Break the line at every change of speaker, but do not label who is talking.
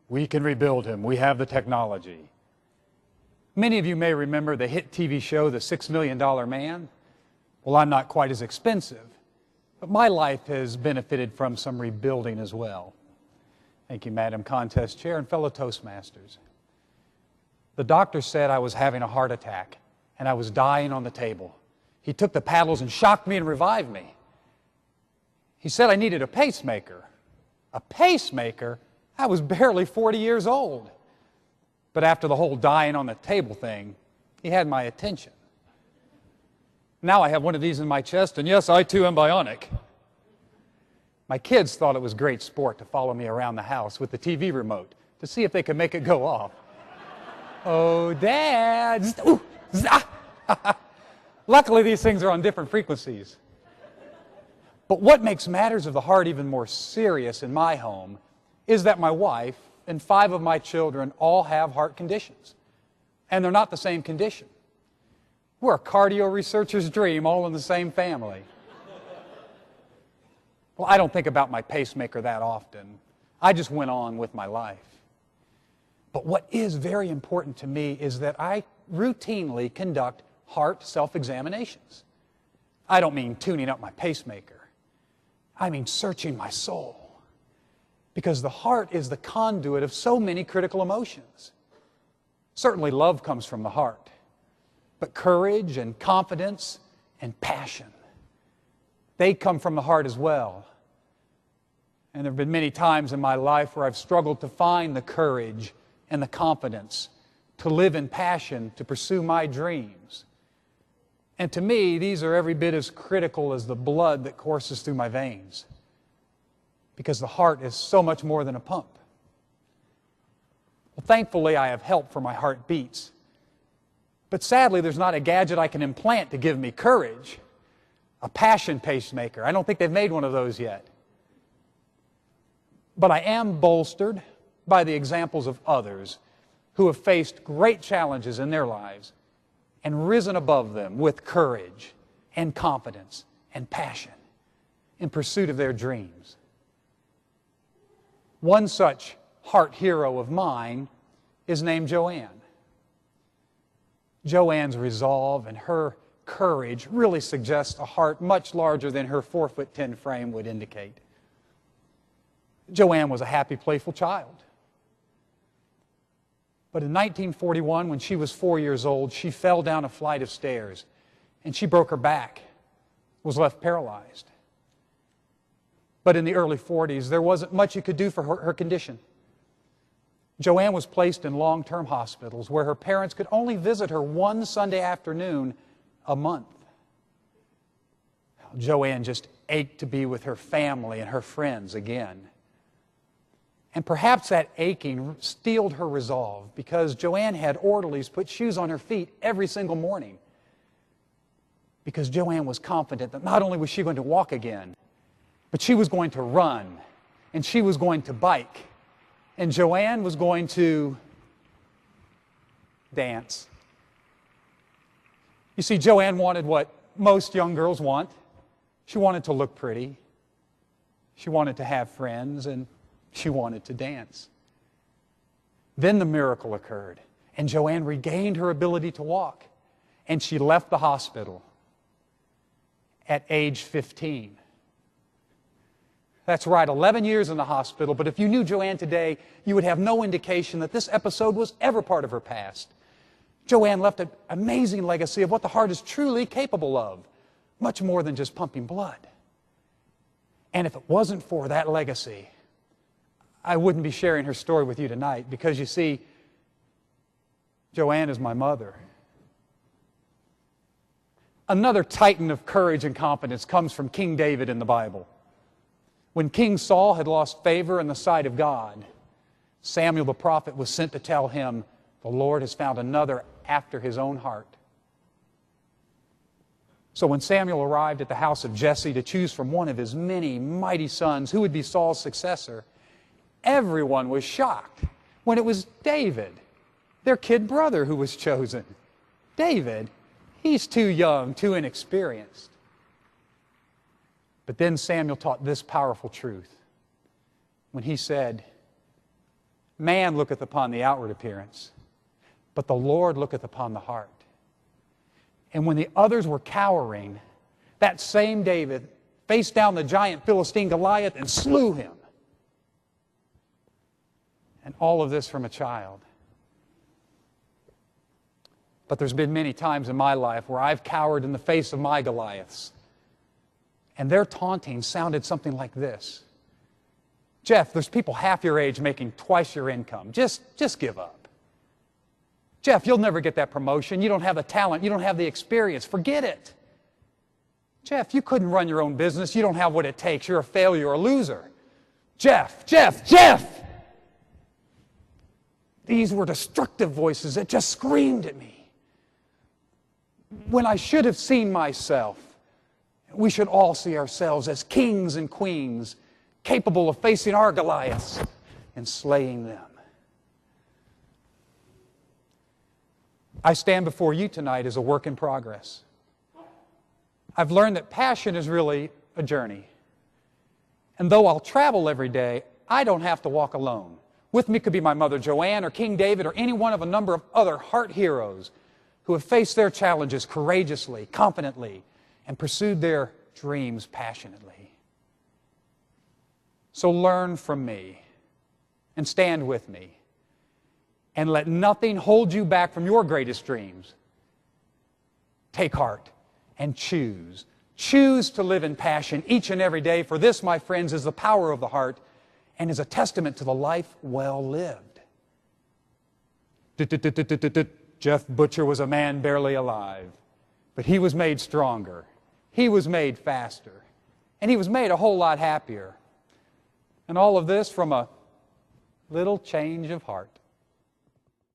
We can rebuild him. We have the technology. Many of you may remember the hit TV show, The $6 Million Man. Well, I'm not quite as expensive, but my life has benefited from some rebuilding as well. Thank you, Madam Contest Chair and fellow Toastmasters. The doctor said I was having a heart attack and I was dying on the table. He took the paddles and shocked me and revived me. He said I needed a pacemaker. A pacemaker? I was barely 40 years old. But after the whole dying on the table thing, he had my attention. Now I have one of these in my chest, and yes, I too am bionic. My kids thought it was great sport to follow me around the house with the TV remote to see if they could make it go off. Oh, Dad! Ooh, luckily, these things are on different frequencies. But what makes matters of the heart even more serious in my home is that my wife and 5 of my children all have heart conditions. And they're not the same condition. We're a cardio researcher's dream, all in the same family. Well, I don't think about my pacemaker that often. I just went on with my life. But what is very important to me is that I routinely conduct heart self-examinations. I don't mean tuning up my pacemaker. I mean searching my soul. Because the heart is the conduit of so many critical emotions. Certainly love comes from the heart, but courage and confidence and passion, they come from the heart as well. And there have been many times in my life where I've struggled to find the courage and the confidence to live in passion, to pursue my dreams. And to me, these are every bit as critical as the blood that courses through my veins. Because the heart is so much more than a pump. Well, thankfully, I have help for my heart beats. But sadly, there's not a gadget I can implant to give me courage. A passion pacemaker. I don't think they've made one of those yet. But I am bolstered by the examples of others who have faced great challenges in their lives and risen above them with courage and confidence and passion in pursuit of their dreams. One such heart hero of mine is named Joanne. Joanne's resolve and her courage really suggests a heart much larger than her 4'10" frame would indicate. Joanne was a happy, playful child. But in 1941, when she was 4 years old, she fell down a flight of stairs and she broke her back, was left paralyzed. But in the early 40s, there wasn't much you could do for her condition. Joanne was placed in long-term hospitals where her parents could only visit her one Sunday afternoon a month. Joanne just ached to be with her family and her friends again. And perhaps that aching steeled her resolve because Joanne had orderlies put shoes on her feet every single morning. Because Joanne was confident that not only was she going to walk again, but she was going to run, and she was going to bike, and Joanne was going to dance. You see, Joanne wanted what most young girls want. She wanted to look pretty. She wanted to have friends, and she wanted to dance. Then the miracle occurred, and Joanne regained her ability to walk, and she left the hospital at age 15. That's right, 11 years in the hospital, but if you knew Joanne today, you would have no indication that this episode was ever part of her past. Joanne left an amazing legacy of what the heart is truly capable of, much more than just pumping blood. And if it wasn't for that legacy, I wouldn't be sharing her story with you tonight, because you see, Joanne is my mother. Another titan of courage and confidence comes from King David in the Bible. When King Saul had lost favor in the sight of God, Samuel the prophet was sent to tell him, the Lord has found another after his own heart. So when Samuel arrived at the house of Jesse to choose from one of his many mighty sons who would be Saul's successor, everyone was shocked when it was David, their kid brother, who was chosen. David, he's too young, too inexperienced. But then Samuel taught this powerful truth when he said, Man looketh upon the outward appearance, but the Lord looketh upon the heart. And when the others were cowering, that same David faced down the giant Philistine Goliath and slew him. And all of this from a child. But there's been many times in my life where I've cowered in the face of my Goliaths. And their taunting sounded something like this. Jeff, there's people half your age making twice your income. Just give up. Jeff, you'll never get that promotion. You don't have the talent. You don't have the experience. Forget it. Jeff, you couldn't run your own business. You don't have what it takes. You're a failure, a loser. Jeff! These were destructive voices that just screamed at me. When I should have seen myself, we should all see ourselves as kings and queens, capable of facing our Goliaths and slaying them. I stand before you tonight as a work in progress. I've learned that passion is really a journey. And though I'll travel every day, I don't have to walk alone. With me could be my mother Joanne or King David or any one of a number of other heart heroes who have faced their challenges courageously, confidently, and pursued their dreams passionately. So learn from me and stand with me and let nothing hold you back from your greatest dreams. Take heart and choose. Choose to live in passion each and every day, for this, my friends, is the power of the heart and is a testament to the life well lived. Jeff Butcher was a man barely alive, but he was made stronger. He was made faster, and he was made a whole lot happier. And all of this from a little change of heart.